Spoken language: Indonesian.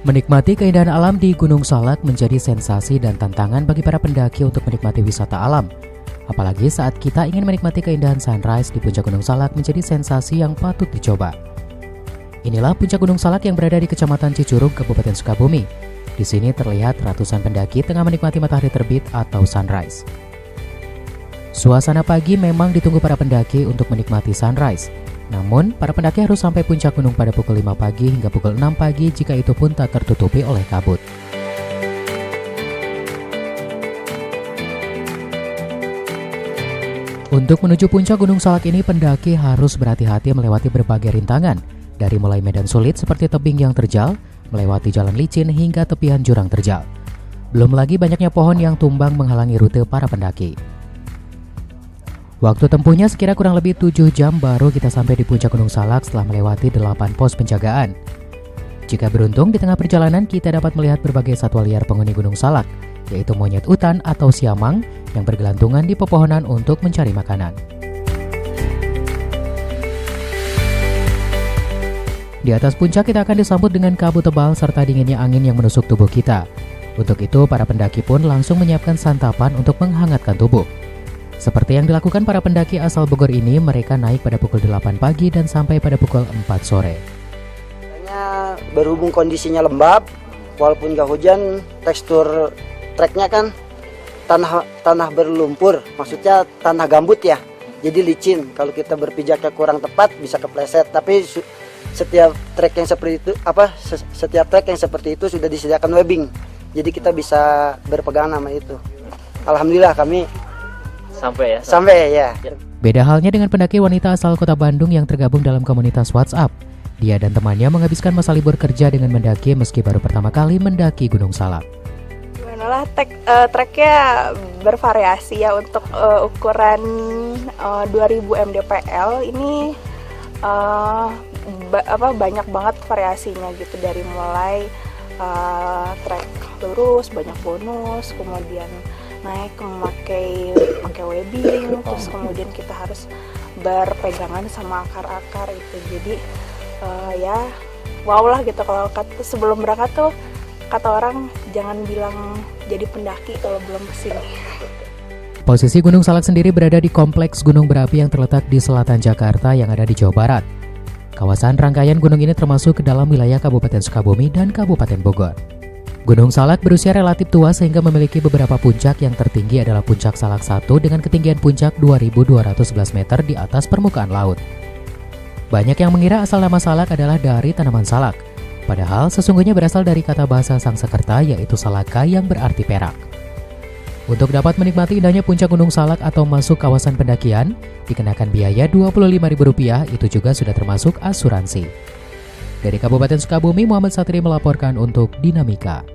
Menikmati keindahan alam di Gunung Salak menjadi sensasi dan tantangan bagi para pendaki untuk menikmati wisata alam. Apalagi saat kita ingin menikmati keindahan sunrise di puncak Gunung Salak menjadi sensasi yang patut dicoba. Inilah puncak Gunung Salak yang berada di Kecamatan Cicurug, Kabupaten Sukabumi. Di sini terlihat ratusan pendaki tengah menikmati matahari terbit atau sunrise. Suasana pagi memang ditunggu para pendaki untuk menikmati sunrise. Namun, para pendaki harus sampai puncak gunung pada pukul 5 pagi hingga pukul 6 pagi jika itu pun tak tertutupi oleh kabut. Untuk menuju puncak Gunung Salak ini, pendaki harus berhati-hati melewati berbagai rintangan, dari mulai medan sulit seperti tebing yang terjal, melewati jalan licin hingga tepian jurang terjal. Belum lagi banyaknya pohon yang tumbang menghalangi rute para pendaki. Waktu tempuhnya sekira kurang lebih 7 jam baru kita sampai di puncak Gunung Salak setelah melewati 8 pos penjagaan. Jika beruntung, di tengah perjalanan kita dapat melihat berbagai satwa liar penghuni Gunung Salak, yaitu monyet utan atau siamang yang bergelantungan di pepohonan untuk mencari makanan. Di atas puncak kita akan disambut dengan kabut tebal serta dinginnya angin yang menusuk tubuh kita. Untuk itu, para pendaki pun langsung menyiapkan santapan untuk menghangatkan tubuh. Seperti yang dilakukan para pendaki asal Bogor ini, mereka naik pada pukul 8 pagi dan sampai pada pukul 4 sore. Berhubung kondisinya lembab, walaupun gak hujan, tekstur treknya kan tanah berlumpur, maksudnya tanah gambut ya, jadi licin. Kalau kita berpijaknya kurang tepat bisa kepleset. Tapi setiap trek yang seperti itu sudah disediakan webbing, jadi kita bisa berpegangan sama itu. Alhamdulillah kami sampai ya. Beda halnya dengan pendaki wanita asal kota Bandung yang tergabung dalam komunitas WhatsApp. Dia dan temannya menghabiskan masa libur kerja dengan mendaki meski baru pertama kali mendaki Gunung Salak. Gimana lah, treknya bervariasi ya. Untuk ukuran 2000 mdpl ini banyak banget variasinya gitu, dari mulai trek lurus banyak bonus, kemudian naik memakai webbing, terus kemudian kita harus berpegangan sama akar-akar itu. Jadi ya wow lah gitu. Kalau sebelum berangkat tuh kata orang jangan bilang jadi pendaki kalau belum kesini. Posisi Gunung Salak sendiri berada di kompleks gunung berapi yang terletak di selatan Jakarta yang ada di Jawa Barat. Kawasan rangkaian gunung ini termasuk ke dalam wilayah Kabupaten Sukabumi dan Kabupaten Bogor. Gunung Salak berusia relatif tua sehingga memiliki beberapa puncak. Yang tertinggi adalah Puncak Salak 1 dengan ketinggian puncak 2.211 meter di atas permukaan laut. Banyak yang mengira asal nama salak adalah dari tanaman salak. Padahal sesungguhnya berasal dari kata bahasa Sangsekerta yaitu salaka yang berarti perak. Untuk dapat menikmati indahnya puncak Gunung Salak atau masuk kawasan pendakian, dikenakan biaya Rp25.000, itu juga sudah termasuk asuransi. Dari Kabupaten Sukabumi, Muhammad Satri melaporkan untuk Dinamika.